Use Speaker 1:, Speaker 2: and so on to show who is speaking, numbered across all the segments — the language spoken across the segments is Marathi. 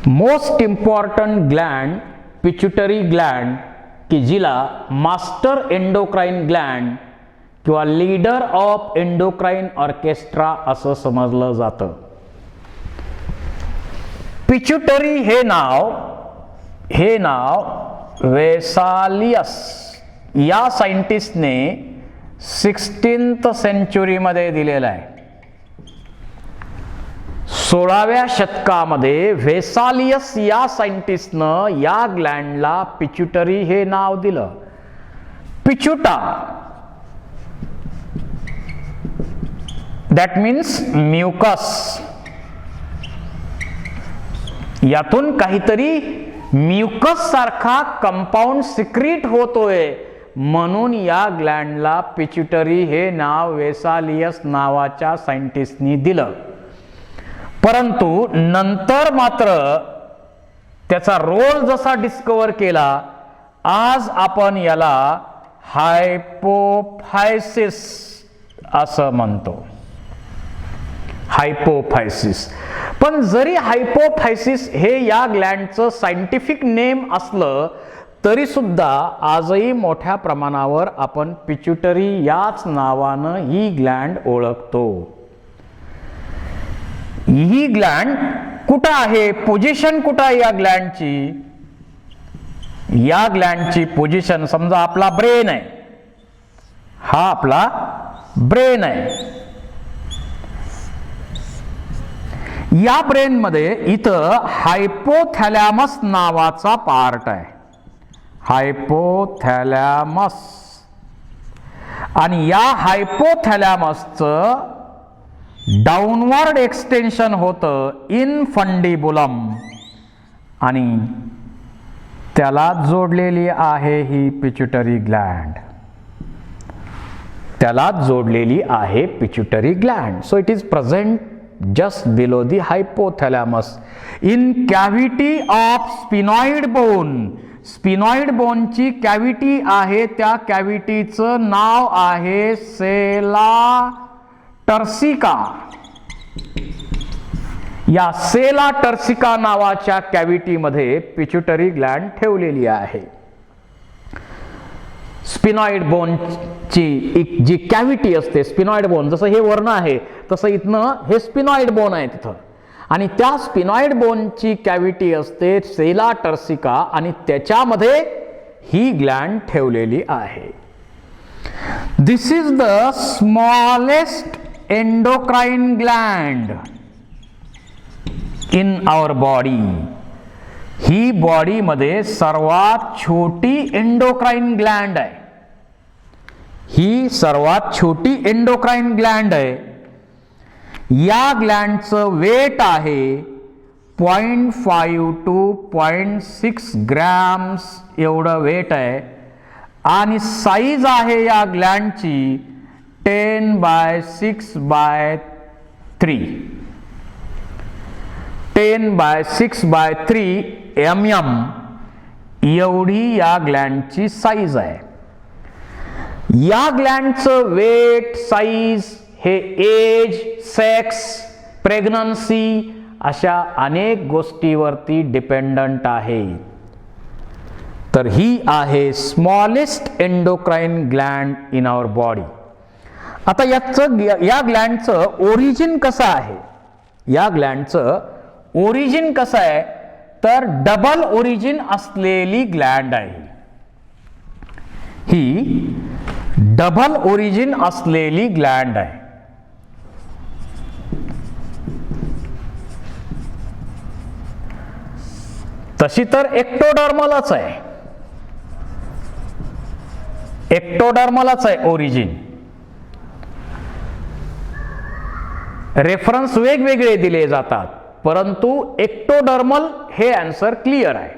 Speaker 1: Most important Gland pituitary Gland, की जिला मास्टर एंडोक्राइन ग्लँड किंवा लीडर ऑफ एंडोक्राइन ऑर्केस्ट्रा असं समजलं जातं. पिच्युटरी हे नाव वेसालियस या सायंटिस्टने 16th सेंचुरीमध्ये दिलेलं आहे. 16व्या शतकामध्ये व्हेसालियस या सायंटिस्टनं या ग्लँडला पिच्युटरी हे नाव दिलं. पिच्युटा दॅट मीन्स म्युकस. यातून काहीतरी म्युकस सारखा कंपाऊंड सिक्रीट होतोय, म्हणून या ग्लँडला पिच्युटरी हे नाव वेसालियस नावाच्या सायंटिस्टनी दिलं. परंतु नंतर मात्र त्याचा रोल जसा डिस्कवर केला, आज आपण याला हायपोफायसिस असं म्हणतो. हायपोफायसिस. पण जरी हायपोफायसिस हे या ग्लँडचं सायंटिफिक नेम असलं तरी सुद्धा आजही मोठ्या प्रमाणावर आपण पिच्युटरी याच नावानं ही ग्लँड ओळखतो. ही ग्लँड कुठं आहे, पोझिशन कुठं आहे या ग्लँडची? या ग्लँडची पोझिशन, समजा आपला ब्रेन आहे, हा आपला ब्रेन आहे. या ब्रेन मध्ये इथं हायपोथॅलॅमस नावाचा पार्ट आहे. हायपोथॅलॅमस. आणि या हायपोथॅलॅमसचं डाऊनवर्ड एक्सटेन्शन होतं इनफंडिबुलम, आणि त्याला जोडलेली आहे ही पिच्युटरी ग्लँड. त्याला जोडलेली आहे pituitary gland. So it is present just below the hypothalamus in cavity of sphenoid bone. Sphenoid बोनची कॅव्हिटी आहे, त्या कॅव्हिटीचं नाव आहे सेला टर्सिका. या सेला टर्सिका नावाच्या कॅव्हिटीमध्ये पिच्युटरी ग्लँड ठेवलेली आहे. स्पिनॉइड बोनची जी कॅव्हिटी असते, स्पिनॉइड बोन जसं हे वर्ण आहे तसं इथनं हे स्पिनॉइड बोन आहे तिथं, आणि त्या स्पिनॉइड बोनची कॅव्हिटी असते सेला टर्सिका, आणि त्याच्यामध्ये ही ग्लँड ठेवलेली आहे. This is the smallest endocrine gland in our body. ही बॉडी मध्ये सर्वात छोटी एंडोक्राइन ग्लँड आहे. ही सर्वात छोटी एंडोक्राइन ग्लँड आहे. या ग्लँडचं वेट आहे 0.5 to 0.6 ग्रॅम्स एवढं वेट आहे, आणि साईज आहे या ग्लँडची 10/6/3. 10/6/3 mm एवढी या ग्लँडची साईज आहे. या ग्लँडचं वेट, साईज हे एज, सेक्स, प्रेग्नन्सी अशा अनेक गोष्टीवरती डिपेंडंट आहे. तर ही आहे smallest endocrine gland in our body. आता या ग्लँडचं ओरिजिन कसं आहे? या ग्लँडचं ओरिजिन कसं आहे तर डबल ओरिजिन असलेली ग्लँड आहे. ही डबल ओरिजिन असलेली ग्लँड आहे. तशी तर एक्टोडर्मलच आहे. एक्टोडर्मलच आहे ओरिजिन. रेफरन्स वेगवेगळे दिले जातात, परंतु एक्टोडर्मल हे आन्सर क्लिअर आहे.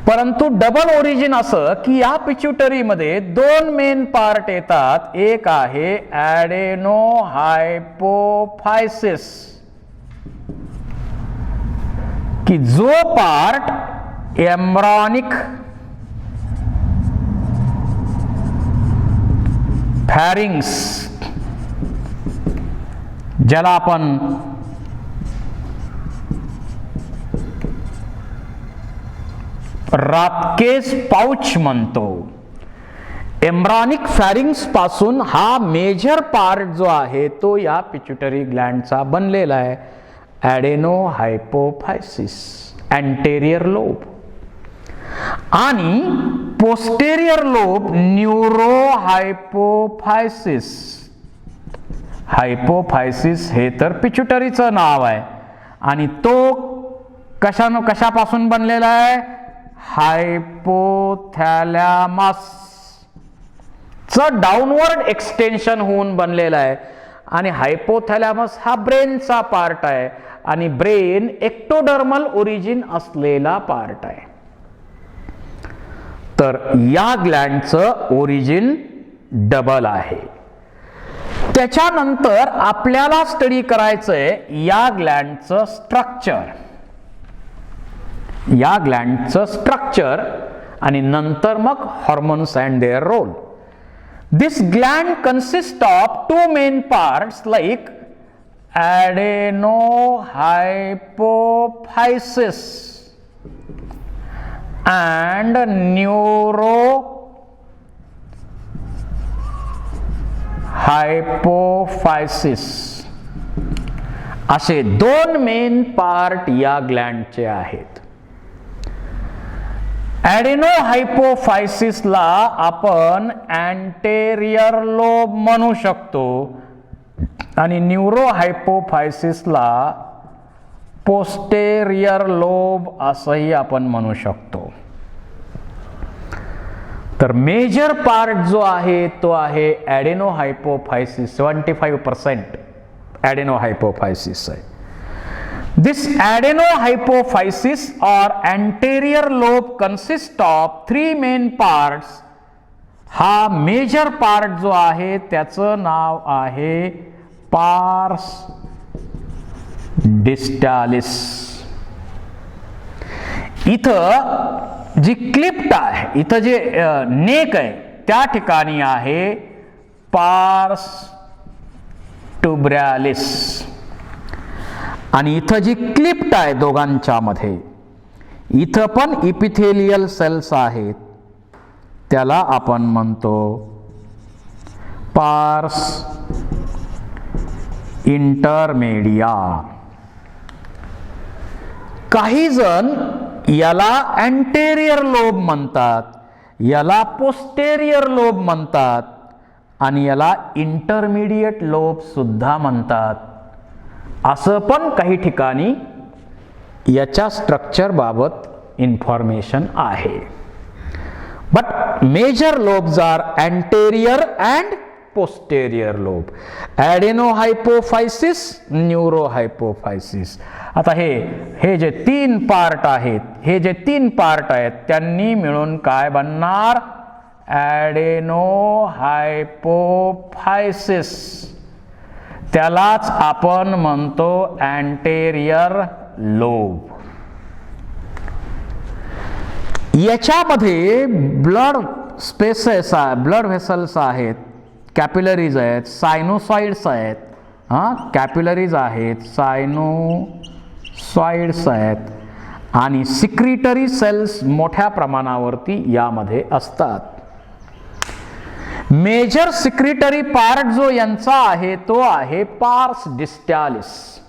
Speaker 1: परंतु डबल ओरिजिन असं की या पिच्युटरी मध्ये दोन मेन पार्ट येतात. एक आहे ॲडेनो हायपोफायसिस, की जो पार्ट एम्ब्रॉनिक फॅरिंग्स, ज्याला आपण रापकेस पाउच म्हणतो. एम्ब्रॉनिक फॅरिंग्स पासून हा मेजर पार्ट जो आहे तो या पिट्युटरी ग्लँडचा बनलेला आहे. ॲडेनो हायपोफायसिस अँटेरियर लोब आणि पोस्टेरियर लोब न्यूरो हायपोफायसिस. हायपोफायसिस हे तर पिट्युटरीचं नाव आहे आणि तो कशापासून बनलेला आहे? हायपोथॅलॅमस चं डाऊनवर्ड एक्सटेन्शन होऊन बनलेला आहे. आणि हायपोथॅलॅमस हा ब्रेनचा पार्ट आहे आणि ब्रेन एक्टोडर्मल ओरिजिन असलेला पार्ट आहे. तर या ग्लँडचं ओरिजिन डबल आहे. त्याच्यानंतर आपल्याला स्टडी करायचंय या ग्लँडचं स्ट्रक्चर आणि नंतर मग hormones and their role. This gland consists of two main parts like adenohypophysis and neurohypophysis. असे दोन मेन पार्ट या ग्लँडचे आहेत. ॲडेनोहायपोफायसिसला आपण अँटेरियर लोब म्हणू शकतो आणि न्यूरोहायपोफायसिसला पोस्टेरियर लोब असंही आपण म्हणू शकतो. तर मेजर पार्ट जो आहे तो आहे ॲडेनोहायपोफायसिस. 75% ॲडेनोहायपोफायसिस आहे. This adenohypophysis or anterior lobe consists of three main parts. हा मेजर पार्ट जो आहे त्याचं नाव आहे पार्स डिस्टालिस. इथं जी क्लिप्ट आहे, इथं जे नेक आहे त्या ठिकाणी आहे पार्स ट्युब्रॅलिस आणि इथं जी क्लिप्ट आहे दोघांच्या मध्ये इथं पण इपिथेलियल सेल्स आहेत, त्याला आपण म्हणतो पार्स इंटरमेडिया. काही जण याला अँटेरियर लोब म्हणतात, याला पोस्टेरियर लोब म्हणतात आणि याला इंटरमिडिएट लोब सुद्धा म्हणतात. असं पण काही ठिकाणी याच्या स्ट्रक्चर बाबत इन्फॉर्मेशन आहे. But major lobes are anterior and posterior lobe. Adenohypophysis, neurohypophysis. आता हे जे तीन पार्ट आहेत, त्यांनी मिळून काय बनणार? ॲडेनोहायपोफायसिस. त्यालाच आपण म्हणतो अँटेरियर लोब. याच्यामध्ये ब्लड स्पेसेस आहे, ब्लड व्हेसल्स आहेत, कॅपिलरीज आहेत, सायनोसॉइड्स आहेत, कॅपिलरीज आहेत, सायनोसॉइड्स आहेत आणि सिक्रिटरी सेल्स मोठ्या प्रमाणावरती यामध्ये असतात. मेजर सिक्रिटरी पार्ट जो यांचा आहे तो आहे पार्स डिस्टालिस.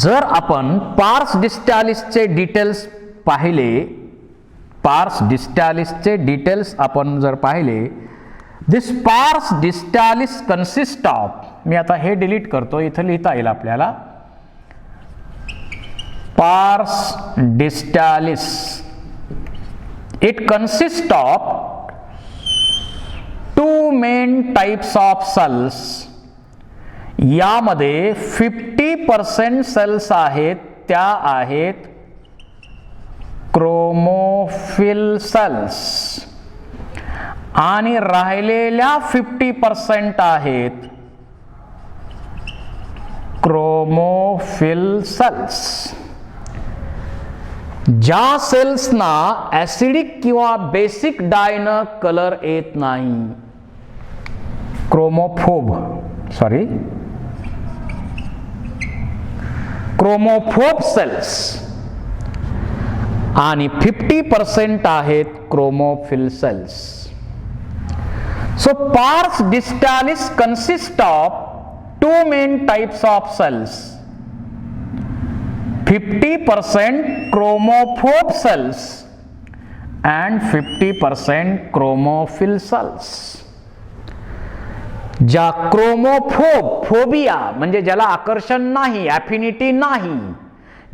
Speaker 1: जर आपण पार्स डिस्टालिसचे डिटेल्स आपण जर पाहिले, दिस पार्स डिस्टालिस कन्सिस्ट ऑफ, मी आता हे डिलीट करतो, इथं लिहिता येईल आपल्याला, pars distalis it consist of two main types of cells. यामध्ये 50% सेल्स आहेत त्या आहेत क्रोमोफिल सेल्स आणि राहिलेल्या 50% आहेत क्रोमोफिल सेल्स. ज्या सेल्सना ऍसिडिक किंवा बेसिक डायनं कलर येत नाही, क्रोमोफोब सेल्स आणि 50% आहेत chromophil cells. So pars distalis consist of two main types of cells. 50% chromophobe cells and 50% chromophil cells. ज्या फोबिया म्हणजे ज्याला आकर्षण नाही, ॲफिनिटी नाही,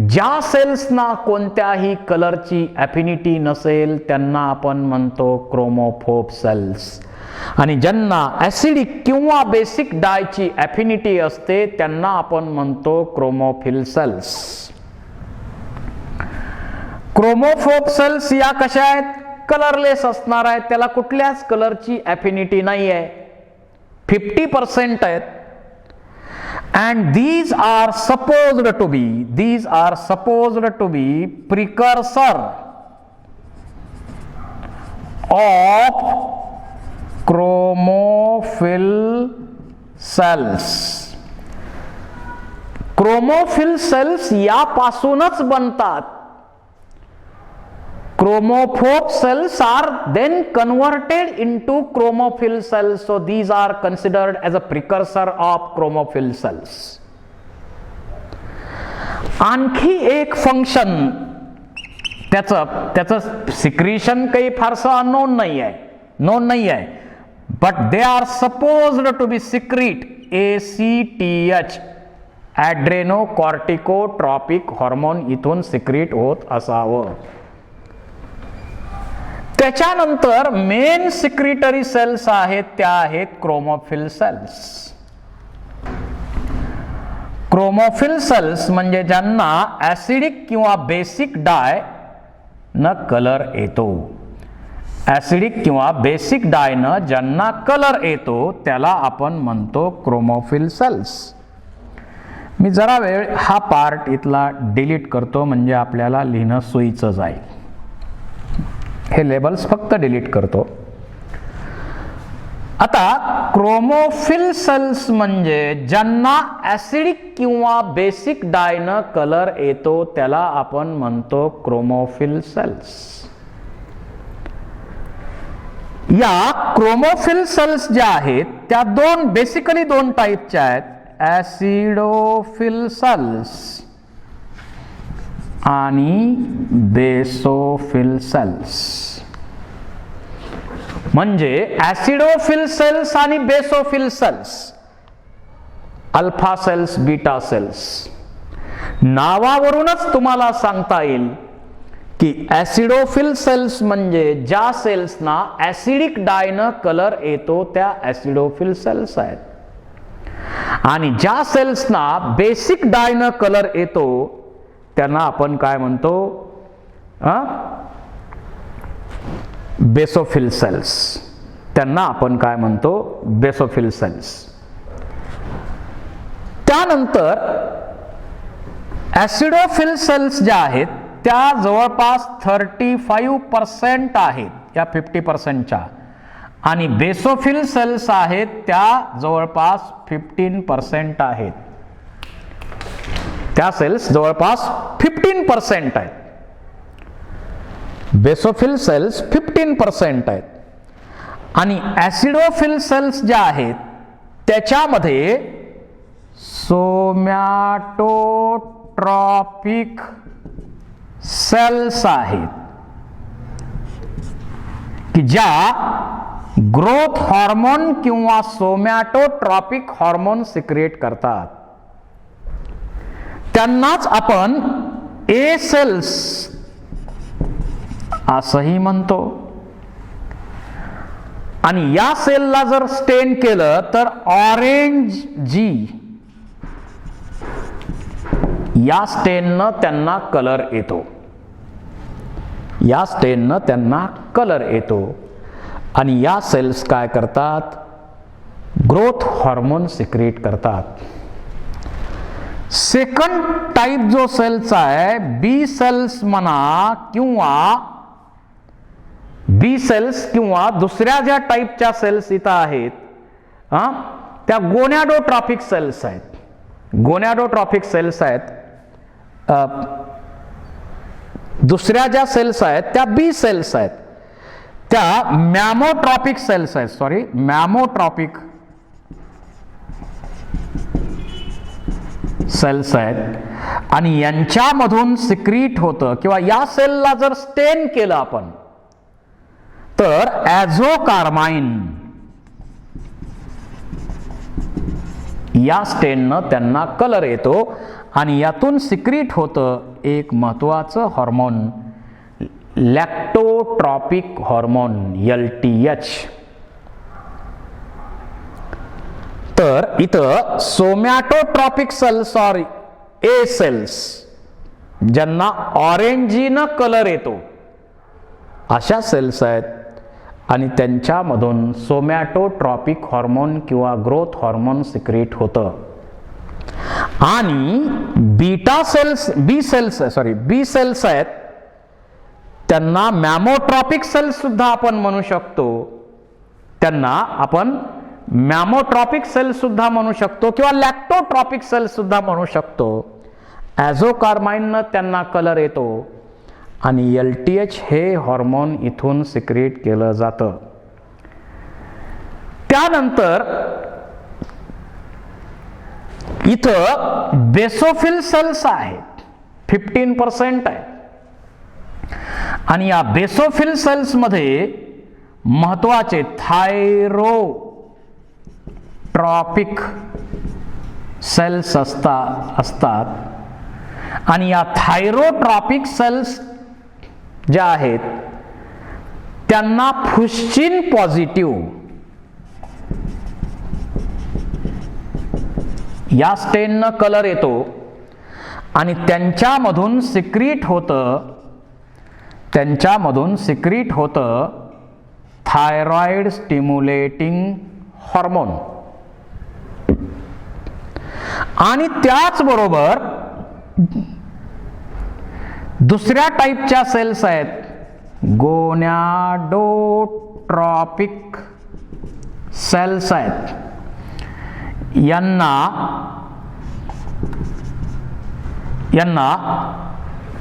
Speaker 1: ज्या सेल्सना कोणत्याही कलरची ॲफिनिटी नसेल त्यांना आपण म्हणतो क्रोमोफोब सेल्स. आणि ज्यांना ॲसिडिक किंवा बेसिक डायची ॲफिनिटी असते त्यांना आपण म्हणतो क्रोमोफिल सेल्स. क्रोमोफोब सेल्स या कशा आहेत? कलरलेस असणार आहेत, त्याला कुठल्याच कलरची ॲफिनिटी नाही आहे, 50% आहेत. and these are supposed to be precursor of chromophil cells. Chromophil cells यापासूनच बनतात. Chromophobe cells are then converted into chromophil cells, so these are considered as a precursor of chromophil cells. आणखी एक फंक्शन त्याचं सिक्रिशन काही फारसं अननोन नाही आहे, but they are supposed to be secrete ACTH, adrenocorticotropic hormone इथून सिक्रीट होत असावं. त्याच्यानंतर मेन सिक्रिटरी सेल्स आहेत त्या आहेत क्रोमोफिल सेल्स. क्रोमोफिल सेल्स म्हणजे ज्यांना ॲसिडिक किंवा बेसिक डाय न कलर येतो. ॲसिडिक किंवा बेसिक डायनं ज्यांना कलर येतो त्याला आपण म्हणतो क्रोमोफिल सेल्स. मी जरा वेळ हा पार्ट इथला डिलीट करतो म्हणजे आपल्याला लिहिणं सोयीचं जाईल. हे लेबल्स फक्त डिलीट करतो. आता क्रोमोफिल सेल्स म्हणजे ज्यांना ॲसिडिक किंवा बेसिक डायनं कलर येतो त्याला आपण म्हणतो क्रोमोफिल सेल्स. या क्रोमोफिल सेल्स ज्या आहेत त्या बेसिकली दोन टाईपच्या आहेत, ॲसिडोफिल सेल्स आणि बेसोफिल सेल्स. म्हणजे ॲसिडोफिल सेल्स आणि basophil cells, alpha cells, beta cells. नावावरूनच तुम्हाला सांगता येईल की ॲसिडोफिल सेल्स म्हणजे ज्या सेल्सना ॲसिडिक डायनं कलर येतो त्या ॲसिडोफिल सेल्स आहेत. आणि ज्या सेल्सना बेसिक डायनं कलर येतो त्यांना आपण काय म्हणतो? Basophil cells. त्यांना आपण काय म्हणतो? Basophil cells. त्यानंतर ॲसिडोफिल सेल्स ज्या आहेत त्या जवळपास 35% आहेत या 50%च्या, आणि बेसोफिल सेल्स आहेत त्या जवळपास 15% आहेत. त्या सेल्स जवळपास 15% आहेत. बेसोफिल सेल्स 15% आहेत. आणि ॲसिडोफिल सेल्स ज्या आहेत त्याच्यामध्ये सोमॅटोट्रॉपिक सेल्स आहेत की ज्या ग्रोथ हार्मोन किंवा सोमॅटोट्रॉपिक हार्मोन सिक्रिएट करतात. त्यांनाच आपण ए सेल्स असंही म्हणतो. आणि या सेलला जर स्टेन केलं तर ऑरेंज जी या स्टेननं त्यांना कलर येतो. या स्टेननं त्यांना कलर येतो. आणि या सेल्स काय करतात? ग्रोथ हार्मोन सिक्रिएट करतात. सेकंड टाइप जो सेल्स आहे बी सेल्स म्हणा किंवा दुसऱ्या ज्या टाइपच्या सेल्स इथं आहेत त्या गोनॅडोट्रॉपिक सेल्स आहेत. गोनॅडोट्रॉपिक सेल्स आहेत. दुसऱ्या ज्या सेल्स आहेत त्या बी सेल्स आहेत, त्या मॅमोट्रॉपिक सेल्स आहेत. सॉरी, मॅमोट्रॉपिक सेल्स आहेत आणि यांच्यामधून सिक्रीट होतं किंवा या सेलला जर स्टेन केलं आपण तर ॲझोकार्माइन या स्टेननं त्यांना कलर येतो आणि यातून सिक्रीट होतं एक महत्वाचं हार्मोन, लॅक्टोट्रॉपिक हार्मोन LTH. तर इथं सोमॅटोट्रॉपिक सेल्स और ए सेल्स ज्यांना ऑरेंजीनं कलर येतो अशा सेल्स आहेत आणि त्यांच्यामधून सोमॅटोट्रॉपिक हार्मोन किंवा ग्रोथ हार्मोन सिक्रीट होतं. आणि बी सेल्स आहेत त्यांना मॅमोट्रॉपिक सेल्स सुद्धा आपण म्हणू शकतो, त्यांना आपण मॅमोट्रॉपिक सेल्स सुद्धा म्हणू शकतो किंवा लॅक्टोट्रॉपिक सेल्स सुद्धा म्हणू शकतो. ॲझोकार्माइननं त्यांना कलर येतो आणि LTH हे हार्मोन इथून सिक्रीट केलं जातं. त्यानंतर इथं बेसोफिल सेल्स आहेत, 15% आहेत आणि या बेसोफिल सेल्स मध्ये महत्वाचे थायरोट्रॉपिक सेल्स असतात आणि या थायरोट्रॉपिक सेल्स ज्या आहेत त्यांना फुस्चिन पॉझिटिव्ह या स्टेननं कलर येतो आणि त्यांच्यामधून सिक्रीट होतं थायरॉइड स्टिम्युलेटिंग हार्मोन. आणि त्याचबरोबर दुसऱ्या टाईपच्या सेल्स आहेत गोनॅडोट्रॉपिक सेल्स आहेत, यांना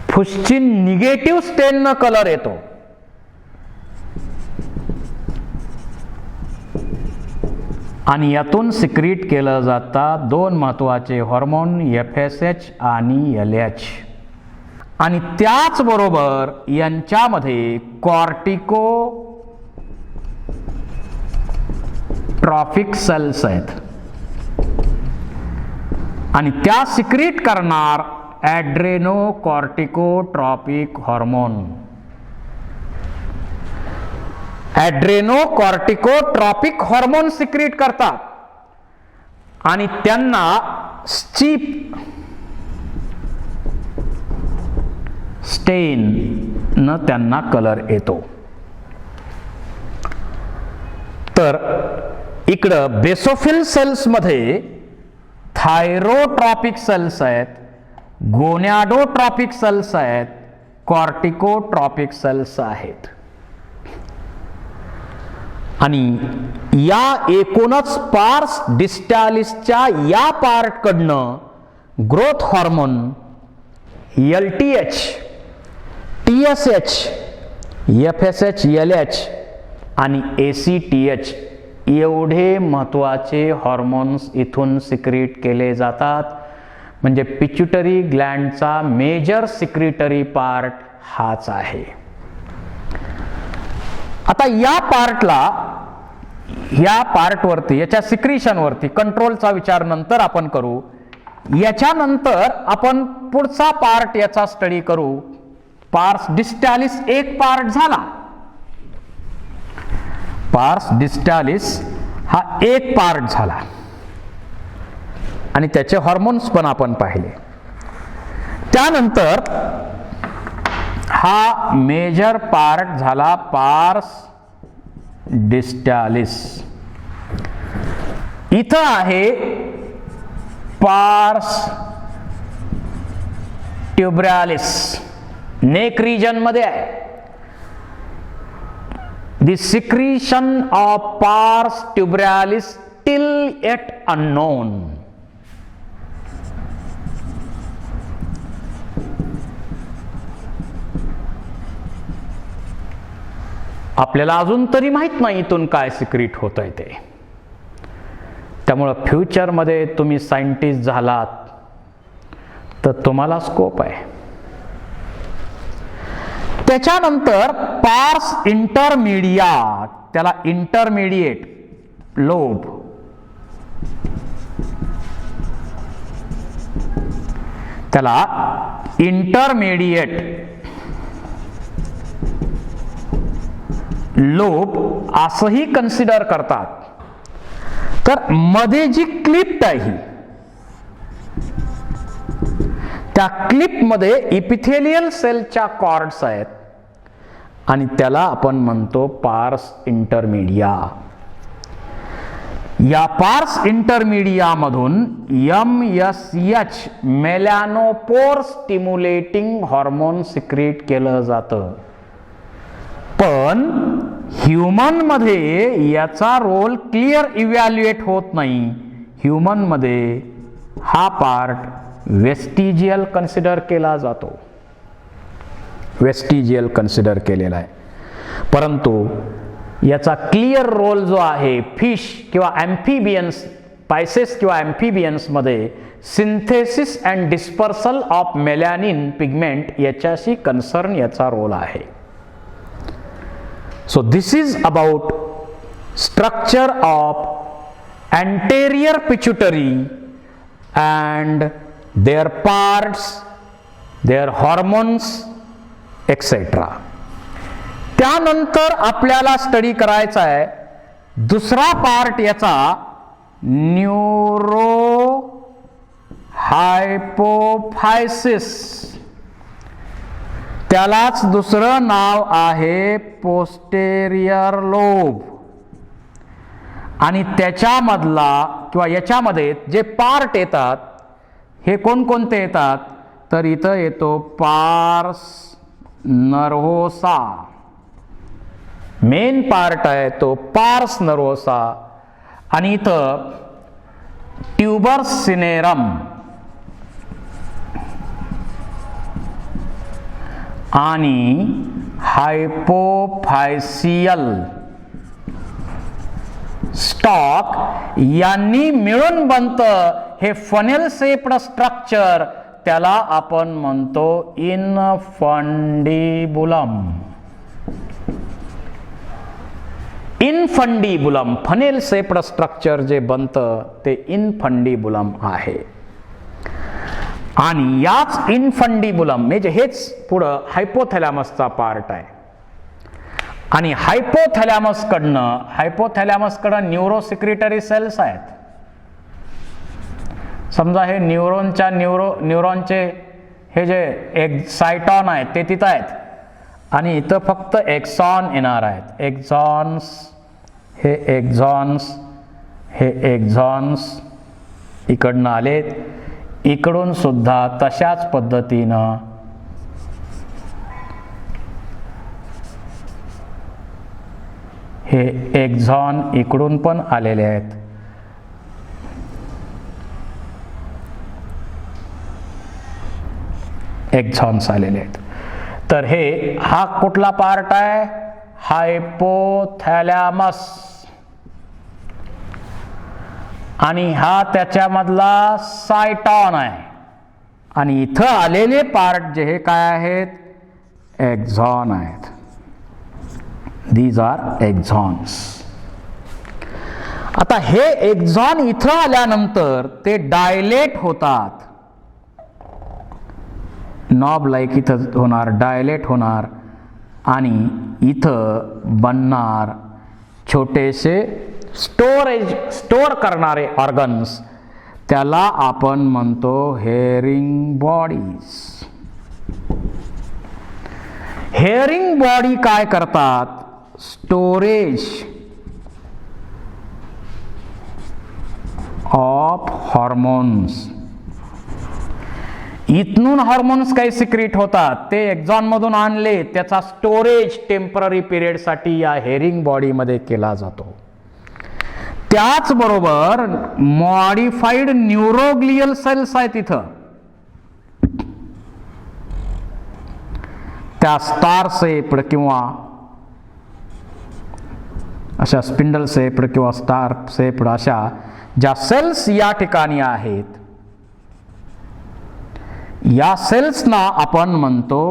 Speaker 1: फुस्चिन निगेटिव्ह स्टेननं कलर येतो आणि यातून सिक्रीट केलं जातात दोन महत्वाचे हार्मोन FSH आणि LH. आणि त्याचबरोबर यांच्यामध्ये कॉर्टिकोट्रॉपिक सेल्स आहेत आणि त्या सिक्रीट करणार ॲड्रेनोकॉर्टिकोट्रॉपिक हार्मोन. ॲड्रेनोकॉर्टिकोट्रॉपिक हार्मोन सिक्रीट करतात आणि त्यांना स्टेन त्यांना कलर येतो. तर इकडं बेसोफिल सेल्स मध्ये थायरोट्रॉपिक सेल्स आहेत, गोनॅडोट्रॉपिक सेल्स आहेत, कॉर्टिकोट्रॉपिक सेल्स आहेत आणि या एकूणच पार्स डिस्टालिसच्या या पार्टकडनं growth hormone LTH, TSH, FSH, LH आणि ACTH एवढे महत्वाचे हार्मोन्स इथून सिक्रीट केले जातात. म्हणजे पिट्युटरी ग्लँडचा मेजर सिक्रिटरी पार्ट हाच आहे. आता या पार्टवरती याच्या सिक्रिशनवरती कंट्रोलचा विचार नंतर आपण करू. याच्यानंतर आपण पुढचा पार्ट याचा स्टडी करू. पार्स डिस्टालिस एक पार्ट झाला. पार्स डिस्टालिस हा एक पार्ट झाला आणि त्याचे हार्मोन्स पण आपण पाहिले. त्यानंतर हा मेजर पार्ट झाला पार्स डिस्टालिस. इथं आहे पार्स ट्युबरॅलिस, नेक रिजन मध्ये आहे. The secretion of pars tubralis till yet unknown. आपल्याला अजून तरी माहीत नाही इथून काय सिक्रेट होत आहे ते. त्यामुळं फ्युचरमध्ये तुम्ही सायंटिस्ट झालात तर तुम्हाला स्कोप आहे. त्याच्यानंतर पार्स इंटरमीडिया, त्याला इंटरमिडिएट लोब, त्याला इंटरमिडिएट लोब असंही कन्सिडर करतात. तर मध्ये जी क्लिप्ट आहे त्या क्लिपमध्ये इपिथेलियल सेलच्या कॉर्ड्स आहेत आणि त्याला आपण म्हणतो पार्स इंटरमीडिया. या पार्स इंटरमीडिया मधून MSH मेलॅनोपोर स्टिम्युलेटिंग हार्मोन सिक्रेट केलं जातं. पण ह्युमन मध्ये याचा रोल क्लिअर इव्हॅल्युएट होत नाही. ह्युमन मध्ये हा पार्ट वेस्टिजियल कन्सिडर केला जातो, वेस्टिजियल कन्सिडर केलेला आहे. परंतु याचा क्लिअर रोल जो आहे फिश किंवा ॲम्फिबियन्स, पायसेस किंवा ॲम्फिबियन्स मध्ये synthesis and dispersal of melanin pigment याच्याशी कन्सर्न याचा रोल आहे. So this is about structure of anterior pituitary and their parts, their hormones, etc. त्यानंतर आपल्याला स्टडी करायचा आहे दुसरा पार्ट याचा, न्यूरो हायपोफायसिस. त्यालाच दुसरं नाव आहे पोस्टेरियर लोब. आणि त्याच्यामधला किंवा याच्यामध्ये जे पार्ट येतात हे कोणकोणते येतात, तर इथं येतो पार्स नर्व्होसा. मेन पार्ट आहे तो पार्स नर्व्होसा. आणि इथं ट्यूबर्स सिनेरम आणि हायपोफायसियल स्टॉक यांनी मिळून बनतं हे फनेल शेप्ड स्ट्रक्चर. त्याला आपण म्हणतो infundibulum. Infundibulum funnel shaped structure जे बनतं ते इनफंडिबुलम आहे. आणि याच इनफंडिबुलम म्हणजे हेच पुढं हायपोथॅलॅमसचा पार्ट आहे. आणि हायपोथॅलॅमसकडं न्यूरोसिक्रेटरी सेल्स आहेत. समजा हे न्यूरॉनचे हे जे एक्सायटॉन आहेत ते तिथं आहेत आणि इथं फक्त एक्सॉन येणार आहेत. हे एक्झॉन्स इकडनं आलेत. इकडून सुद्धा तशाच पद्धतीनं हे एक्झॉन इकडून पण आलेले आहेत. एक्झॉन्स आलेले आहेत. तर हा कुठला पार्ट आहे, हायपोथॅलॅमस. आणि हा त्याच्यामधला सायटॉन आहे. आणि इथं आलेले पार्ट जे हे काय आहेत, एक्झॉन आहेत. These are exons. आता हे एक्झॉन इथं आल्यानंतर ते डायलेट होतात. नॉब लाईक इथं होणार, डायलेट होणार आणि इथं बनणार छोटेसे स्टोर करणारे ऑर्गन्स. त्याला आपण म्हणतो हेअरिंग बॉडीज. हेअरिंग बॉडी काय करतात, स्टोरेज ऑफ हॉर्मोन्स. इथून हॉर्मोन्स काही सिक्रेट होतात, ते एक्झॉन मधून आणले, त्याचा स्टोरेज टेम्पररी पिरियड साठी या हेअरिंग बॉडी मध्ये केला जातो. त्याचबरोबर मॉडिफाईड न्यूरोग्लियल सेल्स आहेत इथं. त्या स्टार शेप्ड किंवा अशा स्पिंडल सेप्ड किंवा स्टार सेप्ड अशा ज्या सेल्स या ठिकाणी आहेत, या सेल्सना आपण म्हणतो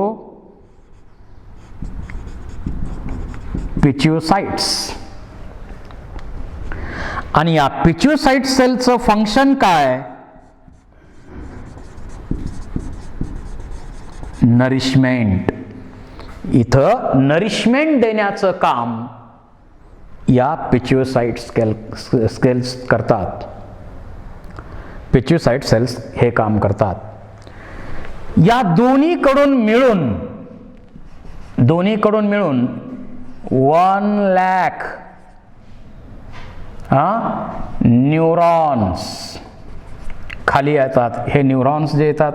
Speaker 1: पिच्युसाइट्स. आणि या पिच्युसाइट सेलचं फंक्शन काय? नरिशमेंट. इथं नरिशमेंट देण्याचं काम या पिच्युसाइट सेल्स करतात. पिच्युसाइट सेल्स हे काम करतात. या दोन्हीकडून मिळून 1,00,000 न्यूरॉन्स खाली येतात. हे न्यूरॉन्स जे येतात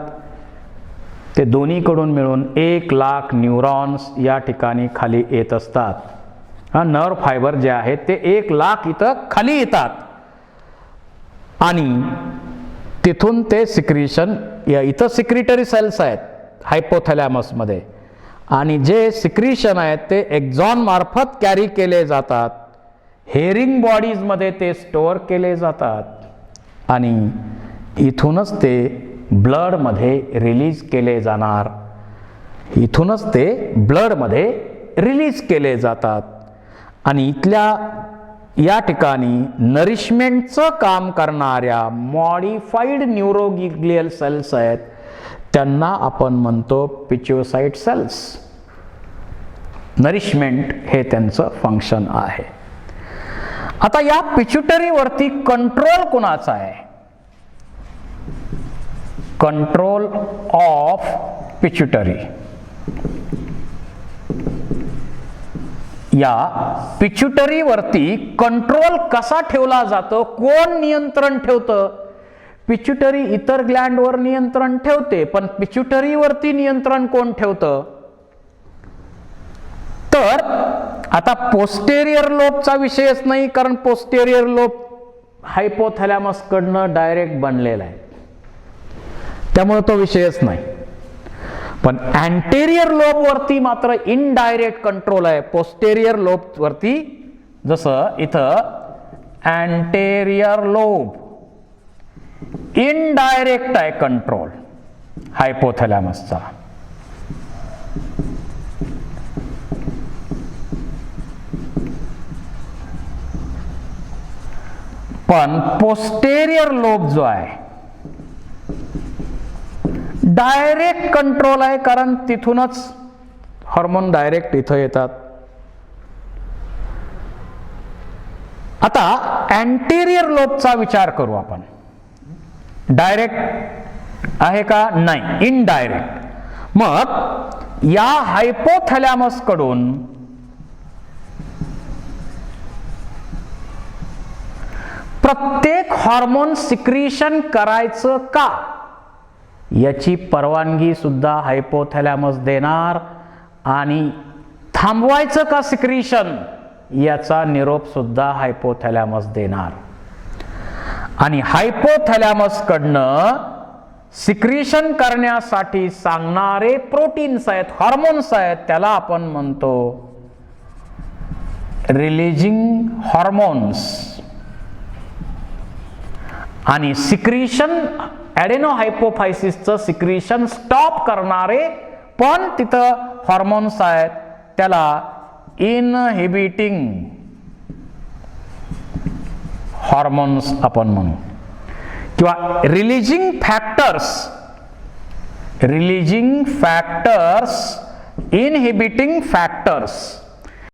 Speaker 1: ते दोन्हीकडून मिळून 1,00,000 न्यूरॉन्स या ठिकाणी खाली येत असतात. नर्व फायबर जे आहेत ते 1,00,000 इथं खाली येतात आणि तिथून ते सिक्रिशन, इथं सिक्रिटरी सेल्स आहेत हायपोथॅलॅमसमध्ये, आणि जे सिक्रिशन आहेत ते एक्झॉन मार्फत कॅरी केले जातात. हेरिंग बॉडीजमध्ये ते स्टोअर केले जातात आणि इथूनच ते ब्लडमध्ये रिलीज केले जाणार. इथूनच ते ब्लडमध्ये रिलीज केले जातात. आणि इथल्या या ठिकाणी नरिशमेंटचं काम करणाऱ्या मॉडिफाईड न्यूरोग्लियल सेल्स आहेत, त्यांना आपण म्हणतो पिच्युसाइट सेल्स. नरिशमेंट हे त्यांचं फंक्शन आहे. आता या पिच्युटरीवरती कंट्रोल कोणाचा आहे? Control of pituitary. या पिच्युटरीवरती कंट्रोल कसा ठेवला जातो? कोण नियंत्रण ठेवतं? पिच्युटरी इतर ग्लँडवर नियंत्रण ठेवते, पण पिच्युटरीवरती नियंत्रण कोण ठेवतं? तर आता पोस्टेरियर लोबचा विषयच नाही, कारण पोस्टेरियर लोब हायपोथॅलॅमस कडनं डायरेक्ट बनलेला आहे, त्यामुळे तो विषयच नाही. पण अँटेरियर लोब वरती मात्र इनडायरेक्ट कंट्रोल आहे. पोस्टेरियर लोब वरती जसं इथं अँटेरियर लोब इनडायरेक्ट आहे कंट्रोल हायपोथॅलॅमसचा. पण पोस्टेरियर लोब जो आहे डायरेक्ट कंट्रोल आहे, कारण तिथूनच हार्मोन डायरेक्ट इथं येतात. आता अँटेरियर लोबचा विचार करू आपण. डायरेक्ट आहे का? नाही, इनडायरेक्ट. मग या हायपोथॅलॅमस कडून प्रत्येक हार्मोन सिक्रिशन करायचं का याची परवानगी सुद्धा हायपोथॅलॅमस देणार, आणि थांबवायचं का सिक्रिशन याचा निरोप सुद्धा हायपोथॅलॅमस देणार. आणि हायपोथॅलॅमस कडनं सिक्रिशन करण्यासाठी सांगणारे प्रोटीन्स आहेत, हार्मोन्स आहेत, त्याला आपण म्हणतो रिलीजिंग हार्मोन्स. आणि सिक्रिशन ॲडेनोहायपोफायसिसचं सिक्रिशन स्टॉप करणारे पण तिथं हार्मोन्स आहेत, त्याला इनहिबिटिंग हार्मोन्स आपण म्हणू, किंवा रिलीजिंग फॅक्टर्स, इनहिबिटिंग फॅक्टर्स